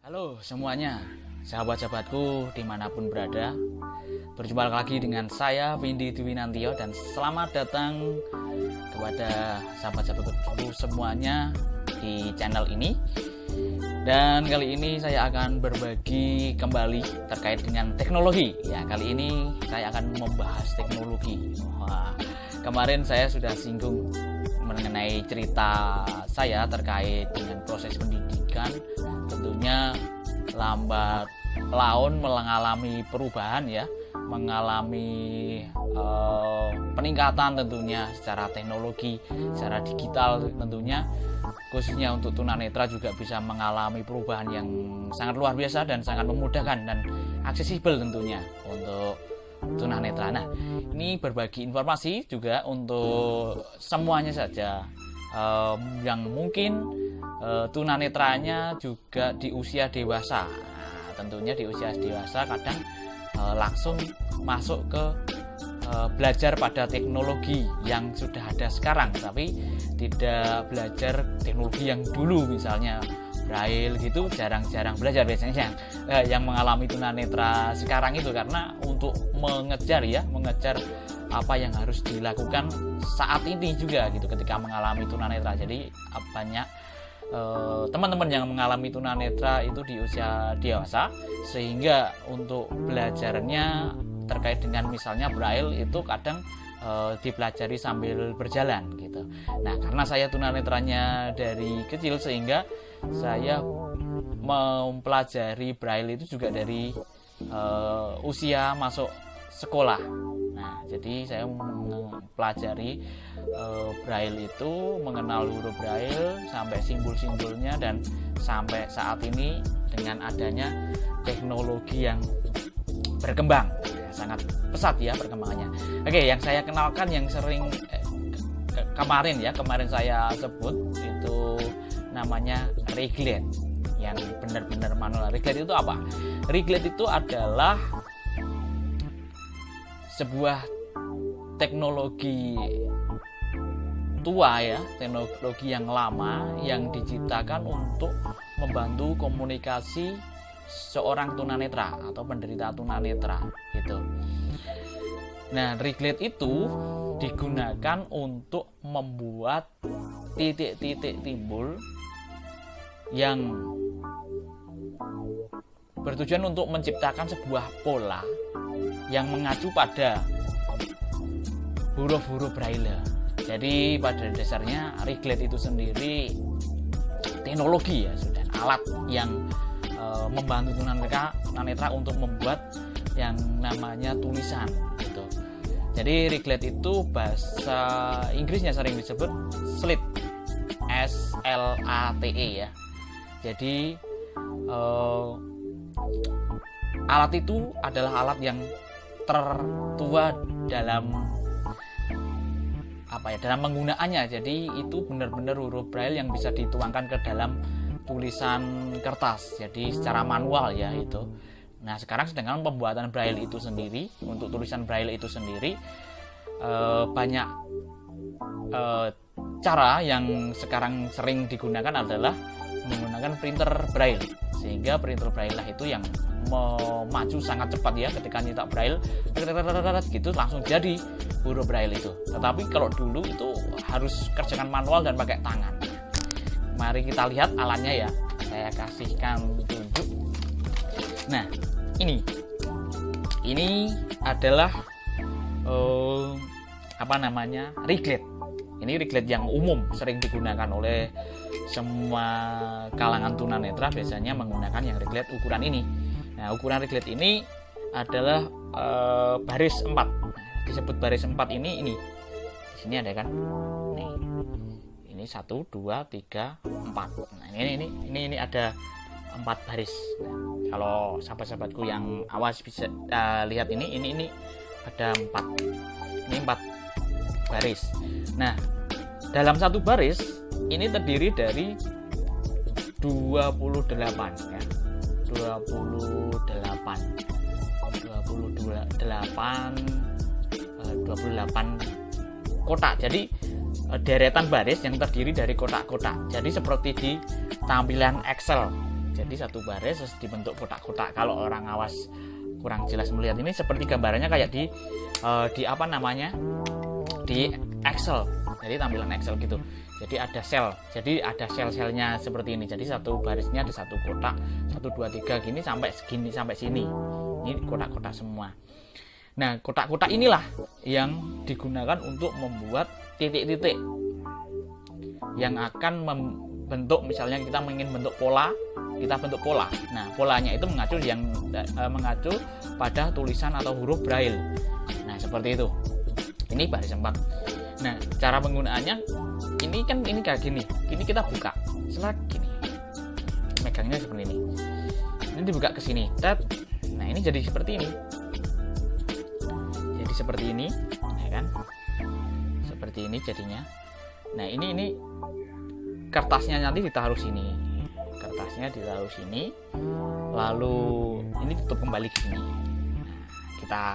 Halo semuanya, sahabat-sahabatku dimanapun berada. Berjumpa lagi dengan saya Windy Dwinantio dan selamat datang kepada sahabat-sahabatku semuanya di channel ini. Dan kali ini saya akan berbagi kembali terkait dengan teknologi. Ya, kali ini saya akan membahas teknologi. Wah, kemarin saya sudah singgung mengenai cerita saya terkait dengan proses pendidikan. Tentunya lambat laun mengalami perubahan ya, mengalami peningkatan tentunya secara teknologi, secara digital tentunya. Khususnya untuk tunanetra juga bisa mengalami perubahan yang sangat luar biasa dan sangat memudahkan dan aksesibel tentunya untuk tunanetra. Nah, ini berbagi informasi juga untuk semuanya saja yang mungkin tunanetranya juga di usia dewasa. Nah, tentunya di usia dewasa kadang langsung masuk ke belajar pada teknologi yang sudah ada sekarang, tapi tidak belajar teknologi yang dulu, misalnya braille gitu jarang-jarang belajar biasanya yang mengalami tunanetra sekarang itu, karena untuk mengejar apa yang harus dilakukan saat ini juga gitu ketika mengalami tunanetra. Jadi banyak teman-teman yang mengalami tunanetra itu di usia dewasa, sehingga untuk belajarnya terkait dengan misalnya braille itu kadang dipelajari sambil berjalan gitu. Nah, karena saya tunanetranya dari kecil sehingga saya mempelajari braille itu juga dari usia masuk sekolah. Nah, jadi saya mempelajari braille itu, mengenal huruf braille sampai simbol-simbolnya, dan sampai saat ini dengan adanya teknologi yang berkembang sangat pesat ya perkembangannya. Oke, yang saya kenalkan yang sering kemarin saya sebut itu namanya Reglet, yang benar-benar manual. Reglet itu apa? Reglet itu adalah sebuah teknologi tua ya, teknologi yang lama yang diciptakan untuk membantu komunikasi seorang tunanetra atau penderita tunanetra gitu. Nah, Reglet itu digunakan untuk membuat titik-titik timbul yang bertujuan untuk menciptakan sebuah pola yang mengacu pada huruf-huruf braille. Jadi pada dasarnya Reglet itu sendiri teknologi ya, sudah alat yang membantu tunanetra untuk membuat yang namanya tulisan gitu. Jadi Reglet itu bahasa Inggrisnya sering disebut SLATE, SLATE ya. Jadi alat itu adalah alat yang tertua dalam dalam penggunaannya. Jadi itu benar-benar huruf braille yang bisa dituangkan ke dalam tulisan kertas, jadi secara manual ya itu. Nah, sekarang sedangkan pembuatan braille itu sendiri, untuk tulisan braille itu sendiri banyak cara yang sekarang sering digunakan adalah menggunakan printer braille, sehingga printer braille lah itu yang maju sangat cepat ya, ketika nyetak braille gitu langsung jadi huruf braille itu. Tetapi kalau dulu itu harus kerjakan manual dan pakai tangan. Mari kita lihat alatnya ya, saya kasihkan tunjuk. Nah, ini adalah Reglet. Ini Reglet yang umum sering digunakan oleh semua kalangan tunanetra, biasanya menggunakan yang Reglet ukuran ini. Nah, ukuran Reglet ini adalah baris 4. Disebut baris 4 ini. Di sini ada kan? Nih. Ini 1, 2, 3, 4. Nah, ini ada 4 baris. Nah, kalau sahabat-sahabatku yang awas bisa lihat ini ada 4. Ini 4 baris. Nah, dalam satu baris ini terdiri dari 28 ya. 28 kotak. Jadi deretan baris yang terdiri dari kotak-kotak. Jadi seperti di tampilan Excel. Jadi satu baris terus dibentuk kotak-kotak. Kalau orang awas kurang jelas melihat ini, seperti gambarannya kayak di apa namanya, di Excel. Jadi tampilan Excel gitu. Jadi ada sel. Jadi ada sel-selnya seperti ini. Jadi satu barisnya ada satu kotak, 1 2 3 gini sampai segini sampai sini. Ini kotak-kotak semua. Nah, kotak-kotak inilah yang digunakan untuk membuat titik-titik yang akan membentuk, misalnya kita ingin bentuk pola, kita bentuk pola. Nah, polanya itu mengacu pada tulisan atau huruf braille. Nah, seperti itu. Ini baris 4. Nah, cara penggunaannya ini kayak gini. Ini kita buka. Setelah gini. Megangnya seperti ini. Ini dibuka ke sini. Nah, ini jadi seperti ini. Jadi seperti ini, ya kan? Seperti ini jadinya. Nah, ini kertasnya nanti ditaruh sini. Kertasnya ditaruh sini. Lalu ini tutup kembali ke sini. Nah, kita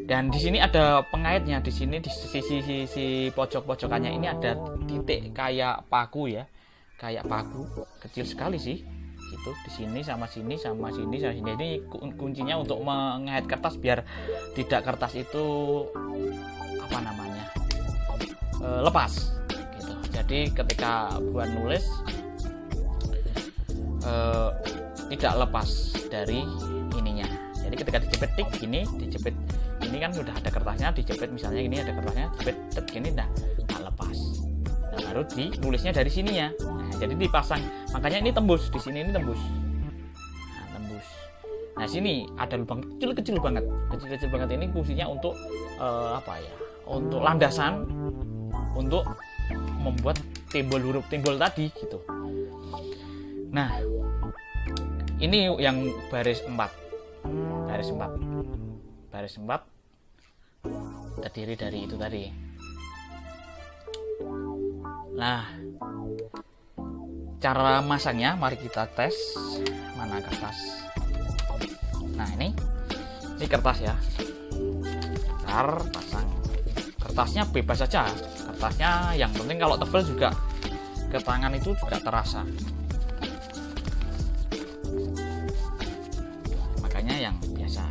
dan di sini ada pengaitnya. Di sini di sisi pojok-pojokannya ini ada titik kayak paku ya. Kayak paku, kecil sekali sih. Gitu. Di sini sama sini sama sini sama sini. Ini kuncinya untuk mengait kertas biar tidak kertas itu apa namanya? Lepas gitu. Jadi ketika buat nulis tidak lepas dari ininya. Jadi ketika dijepit tik gini, dijepit ini kan sudah ada kertasnya, dijepit misalnya ini ada kertasnya, jepit tek gini nah lepas. Nah, baru ditulisnya dari sininya. Nah, jadi dipasang. Makanya ini tembus, di sini ini tembus. Nah, tembus. Nah, sini ada lubang kecil-kecil banget. Kecil-kecil banget ini fungsinya untuk apa ya? Untuk landasan untuk membuat huruf timbul tadi gitu. Nah, ini yang baris 4. Baris 4 terdiri dari itu tadi. Nah, cara masangnya mari kita tes. Mana kertas? Nah, ini kertas ya. Ntar pasang. Kertasnya bebas saja. Kertasnya yang penting kalau tebal juga ke tangan itu juga terasa. Makanya yang biasa.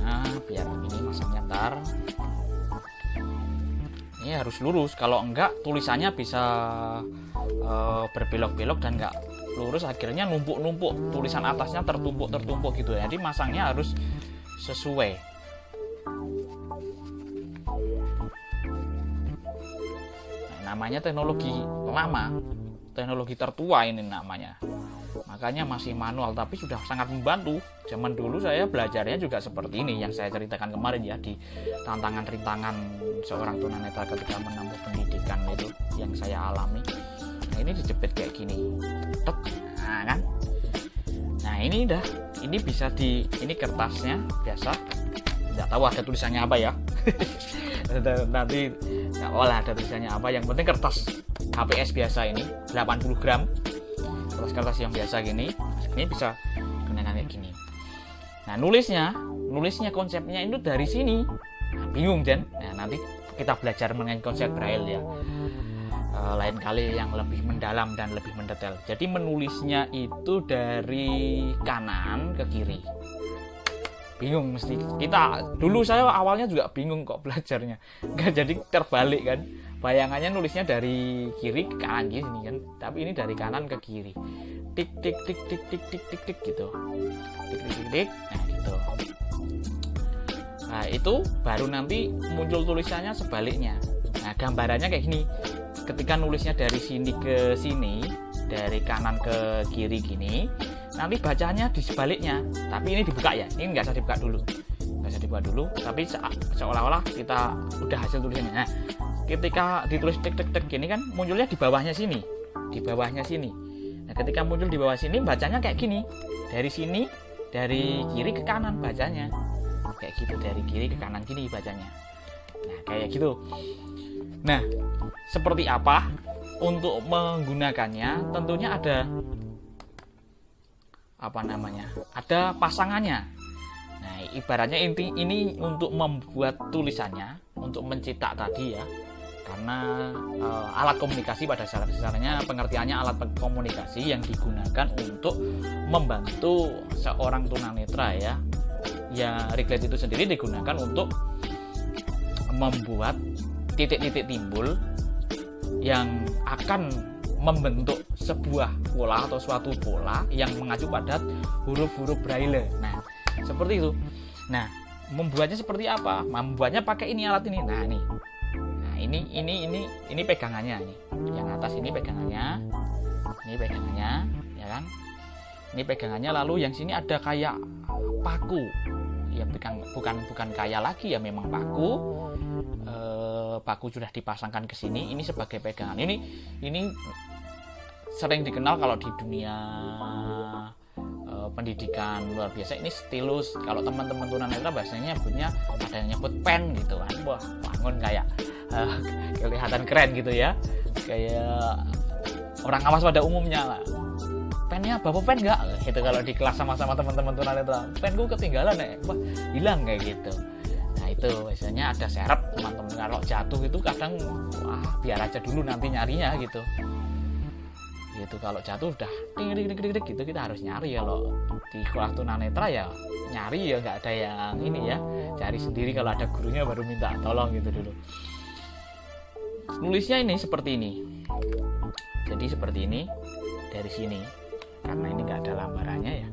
Nah, biar ini masangnya ntar. Ini harus lurus. Kalau enggak tulisannya bisa berbelok-belok dan enggak lurus, akhirnya numpuk-numpuk. Tulisan atasnya tertumpuk gitu ya. Jadi masangnya harus sesuai. Namanya teknologi lama, teknologi tertua ini namanya. Makanya masih manual tapi sudah sangat membantu. Zaman dulu saya belajarnya juga seperti ini yang saya ceritakan kemarin ya, di tantangan-rintangan seorang tunanetra ketika menempuh pendidikan itu yang saya alami. Nah, ini dijepit kayak gini. Nah, kan? Nah, ini bisa ini kertasnya biasa. Tidak tahu ada tulisannya apa ya. Nanti nggak olah ada tulisannya apa, yang penting kertas HPS biasa ini 80 gram, kertas yang biasa gini bisa gunakan kayak gini. Nah, nulisnya konsepnya itu dari sini. Nah, bingung kan? Nah, nanti kita belajar mengenai konsep braille ya, lain kali yang lebih mendalam dan lebih mendetail. Jadi menulisnya itu dari kanan ke kiri. Bingung mesti kita. Dulu saya awalnya juga bingung kok belajarnya, nggak jadi terbalik kan, bayangannya nulisnya dari kiri ke kanan gini kan, tapi ini dari kanan ke kiri, tik tik tik tik tik tik tik tik gitu, tik tik tik tik. Nah gitu. Nah itu baru nanti muncul tulisannya sebaliknya. Nah gambarannya kayak gini, ketika nulisnya dari sini ke sini, dari kanan ke kiri gini, nanti bacanya di sebaliknya. Tapi ini dibuka ya, ini nggak usah dibuka dulu, tapi seolah-olah kita udah hasil tulisannya. Nah, ketika ditulis tek tek tek gini kan munculnya di bawahnya sini, Nah, ketika muncul di bawah sini bacanya kayak gini, dari sini, dari kiri ke kanan bacanya, kayak gitu, dari kiri ke kanan gini bacanya. Nah, kayak gitu. Nah, seperti apa untuk menggunakannya? Tentunya ada ada pasangannya. Nah, ibaratnya ini untuk membuat tulisannya, untuk mencetak tadi ya, karena alat komunikasi pada dasarnya pengertiannya alat komunikasi yang digunakan untuk membantu seorang tunanetra ya. Ya, ring light itu sendiri digunakan untuk membuat titik-titik timbul yang akan membentuk sebuah pola atau suatu pola yang mengacu pada huruf-huruf braille. Nah, seperti itu. Nah, membuatnya seperti apa? Membuatnya pakai ini, alat ini. Nah, nih. Nah, ini pegangannya nih. Yang atas ini pegangannya. Ini pegangannya, ya kan? Ini pegangannya, lalu yang sini ada kayak paku. Ya bukan kayak lagi ya, memang paku. Paku sudah dipasangkan ke sini. Ini sebagai pegangan. Ini sering dikenal kalau di dunia pendidikan luar biasa, ini stylus. Kalau teman-teman tunanetra bahasanya punya ada yang nyebut pen gitu kan. Wah, bangun kayak kelihatan keren gitu ya, kayak orang awas pada umumnya lah. Pennya bapak pen nggak gitu kalau di kelas sama-sama teman-teman tunanetra. Penku ketinggalan ya, wah hilang kayak gitu. Nah itu biasanya ada serep teman-teman, kalau jatuh itu kadang wah biar aja dulu nanti nyarinya gitu. Gitu, kalau jatuh udah ding gitu kita harus nyari. Kalau di kelas tunanetra ya nyari ya, nggak ada yang ini ya, cari sendiri. Kalau ada gurunya baru minta tolong gitu dulu. Nulisnya ini seperti ini, jadi seperti ini dari sini, karena ini nggak ada lambarannya ya,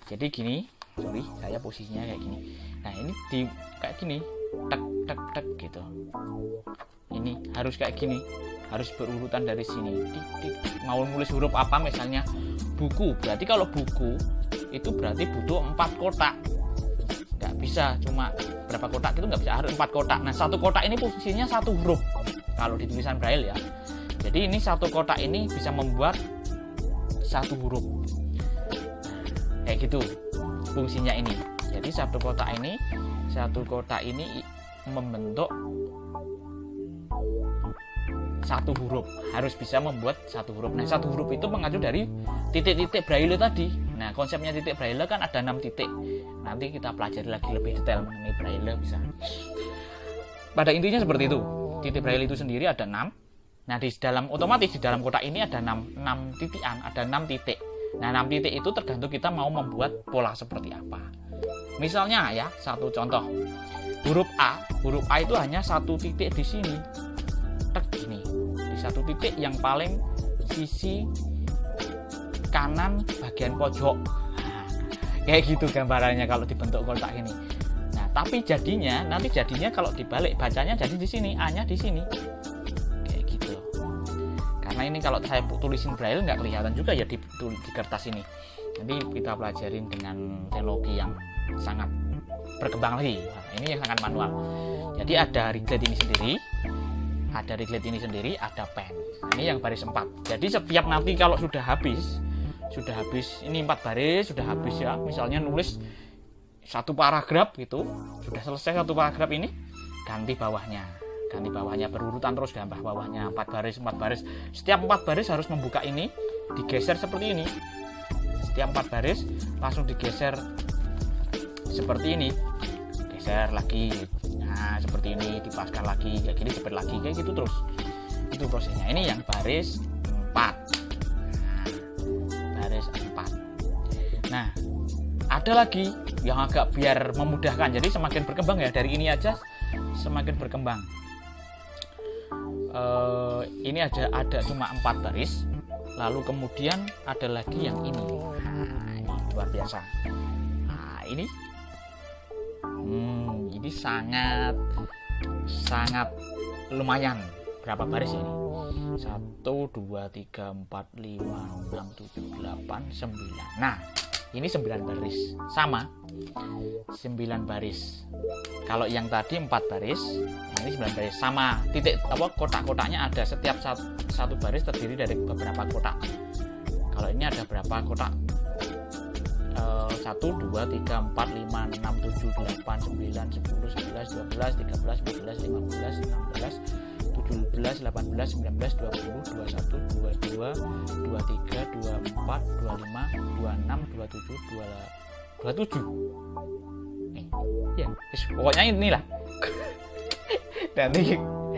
jadi gini. Sorry, saya posisinya kayak gini. Nah ini di kayak gini, tek tek tek gitu. Ini harus kayak gini, harus berurutan dari sini. Mau nulis huruf apa, misalnya buku, berarti kalau buku itu berarti butuh 4 kotak. Nggak bisa cuma berapa kotak itu, nggak bisa, harus 4 kotak. Nah satu kotak ini posisinya satu huruf kalau di tulisan braille ya. Jadi ini satu kotak ini bisa membuat satu huruf kayak gitu fungsinya ini. Jadi satu kotak ini membentuk satu huruf, harus bisa membuat satu huruf. Nah satu huruf itu mengacu dari titik-titik braille tadi. Nah konsepnya titik braille kan ada 6 titik. Nanti kita pelajari lagi lebih detail mengenai braille bisa. Pada intinya seperti itu. Titik braille itu sendiri ada 6. Nah di dalam otomatis di dalam kotak ini ada 6 titikan, ada 6 titik. Nah 6 titik itu tergantung kita mau membuat pola seperti apa. Misalnya ya, satu contoh, huruf A itu hanya satu titik di sini, tek gini, di satu titik yang paling sisi kanan bagian pojok. Nah, kayak gitu gambarannya kalau dibentuk kotak ini. Nah tapi nanti jadinya kalau dibalik bacanya jadi di sini, A-nya di sini. Karena ini kalau saya tulisin braille nggak kelihatan juga ya di kertas ini. Nanti kita pelajarin dengan teknologi yang sangat berkembang lagi. Nah, ini yang sangat manual. Jadi ada ring light ini sendiri, ada pen. Nah, ini yang baris 4. Jadi setiap nanti kalau sudah habis ini 4 baris, sudah habis ya. Misalnya nulis satu paragraf gitu, sudah selesai satu paragraf ini, ganti bawahnya berurutan terus, gambar bawahnya 4 baris. Setiap 4 baris harus membuka ini, digeser seperti ini. Setiap 4 baris langsung digeser seperti ini, geser lagi. Nah seperti ini, dipaskan lagi kayak gini, jepit lagi kayak gitu terus. Itu prosesnya. Ini yang baris 4. Nah, baris 4. Nah ada lagi yang agak biar memudahkan, jadi semakin berkembang ya, dari ini aja semakin berkembang. Ini ada cuma 4 baris, lalu kemudian ada lagi yang ini. Nah, ini luar biasa. Nah, ini sangat lumayan. Berapa baris ini? 1, 2, 3, 4, 5, 6, 7, 8, 9. Nah ini 9 baris, sama 9 baris. Kalau yang tadi 4 baris, yang ini 9 baris, sama. Titik kotak-kotaknya ada, setiap satu baris terdiri dari beberapa kotak. Kalau ini ada berapa kotak? 1, 2, 3, 4, 5, 6, 7, 8, 9, 10, 11, 12, 13, 14, 15, 16, 17, 18, 19, 20, 21, 22, 23, 24, 25, 26, 27, 27. Ya, pokoknya inilah. Nanti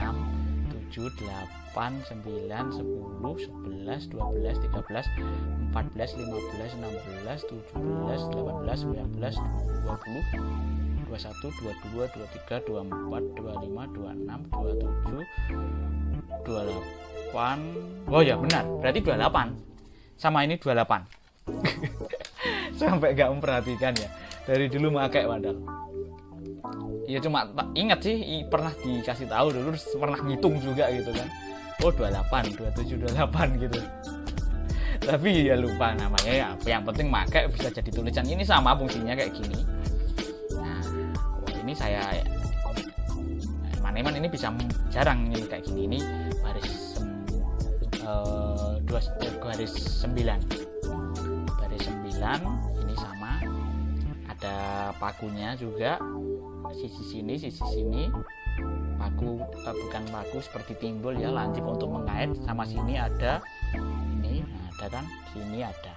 6, 7, 8, 9, 10, 11, 12, 13, 14, 15, 16, 17, 18, 19, 20, 21, 22, 23, 24, 25, 26, 27, 28. Oh ya benar, berarti 28. Sama ini 28. Sampai gak memperhatikan ya. Dari dulu pakai padahal. Ya cuma ingat sih pernah dikasih tahu dulu, pernah ngitung juga gitu kan. Oh 28, 27, 28 gitu. Tapi ya lupa namanya ya. Yang penting pakai bisa jadi tulisan. Ini sama fungsinya kayak gini. Nah, ini saya Maneman ini bisa jarang ini kayak gini. Ini baris 9. Baris 9 ini sama. Ada pakunya juga. Sisi sini paku, bukan paku seperti timbul ya, lancip untuk mengait. Sama sini ada ini, nah, ada kan, sini ada.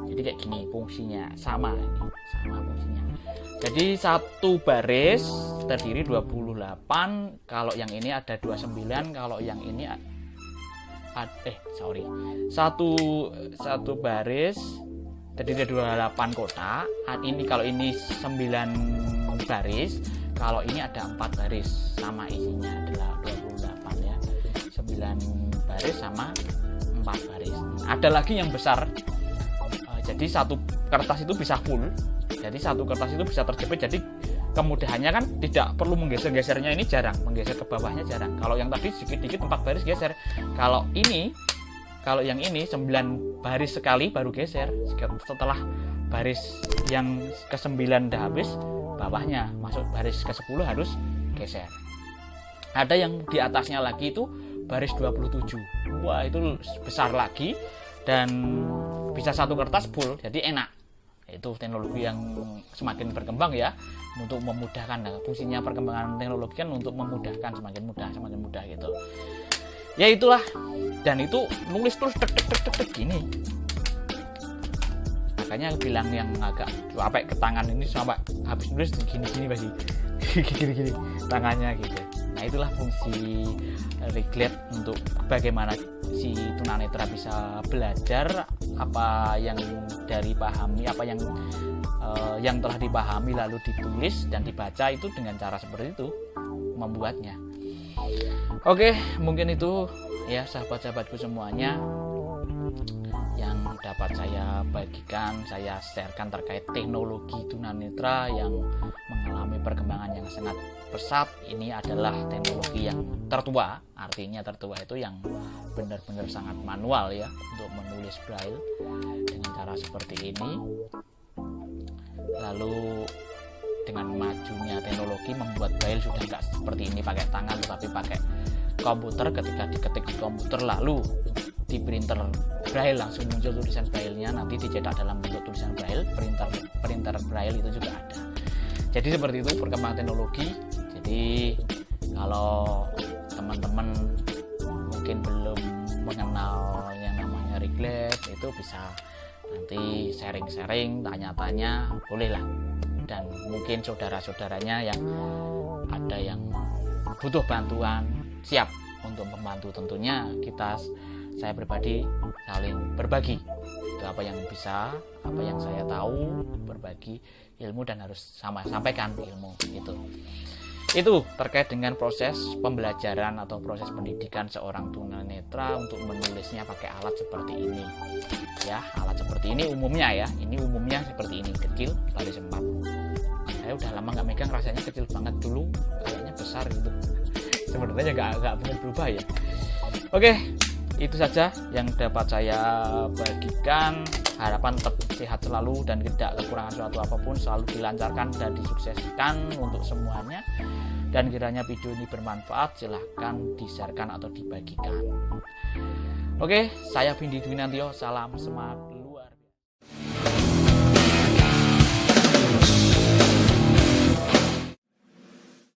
Jadi kayak gini fungsinya, sama fungsinya. Jadi satu baris terdiri 28. Kalau yang ini ada 29. Kalau yang ini satu baris terdiri 28 kotak. Ini kalau ini 9 baris, kalau ini ada 4 baris, sama isinya adalah 28 ya. 9 baris sama 4 baris. Ada lagi yang besar. Jadi satu kertas itu bisa full. Jadi satu kertas itu bisa terjepit. Jadi kemudahannya kan tidak perlu menggeser-gesernya, ini jarang, menggeser ke bawahnya jarang. Kalau yang tadi sedikit-sedikit 4 baris geser. Kalau yang ini 9 baris sekali baru geser. Setelah baris yang ke-9 udah habis, bawahnya masuk baris ke-10 harus geser. Ada yang di atasnya lagi itu baris 27. Wah, itu besar lagi dan bisa satu kertas full, jadi enak. Itu teknologi yang semakin berkembang ya, untuk memudahkan. Nah, fungsinya perkembangan teknologi kan untuk memudahkan, semakin mudah gitu. Ya itulah. Dan itu nulis terus tek gini. Makanya aku bilang yang agak sampai ke tangan ini, sampai habis nulis gini masih gini tangannya gitu. Nah, itulah fungsi Riglet untuk bagaimana si tunanetra bisa belajar apa yang dipahami, apa yang telah dipahami lalu ditulis dan dibaca itu dengan cara seperti itu membuatnya. Oke, mungkin itu ya sahabat-sahabatku semuanya yang dapat saya bagikan, saya sharekan terkait teknologi tunanetra yang mengalami perkembangan yang sangat pesat. Ini adalah teknologi yang tertua, artinya tertua itu yang benar-benar sangat manual ya, untuk menulis braille dengan cara seperti ini. Lalu dengan majunya teknologi membuat braille sudah nggak seperti ini pakai tangan, tetapi pakai komputer. Ketika diketik di komputer lalu di printer braille langsung muncul tulisan braille-nya, nanti dicetak dalam bentuk tulisan braille. Printer braille itu juga ada. Jadi seperti itu perkembangan teknologi. Jadi kalau teman-teman mungkin belum mengenal yang namanya Riglet, itu bisa nanti sharing-sharing, tanya-tanya, bolehlah. Dan mungkin saudara-saudaranya yang ada yang butuh bantuan, siap untuk membantu. Tentunya saya pribadi saling berbagi. Itu apa yang bisa, apa yang saya tahu, berbagi ilmu dan harus sampaikan ilmu gitu. Itu terkait dengan proses pembelajaran atau proses pendidikan seorang tunanetra untuk menulisnya pakai alat seperti ini. Ya, alat seperti ini umumnya ya. Ini umumnya seperti ini, kecil, baris 4. Saya udah lama nggak megang, rasanya kecil banget. Dulu kayaknya besar gitu. sebenarnya nggak mungkin berubah ya. Oke, itu saja yang dapat saya bagikan. Harapan tetap sehat selalu dan tidak kekurangan suatu apapun, selalu dilancarkan dan disukseskan untuk semuanya. Dan kiranya video ini bermanfaat, silahkan di-sharekan atau dibagikan. Oke, saya Vindi Dwinantio, salam semangat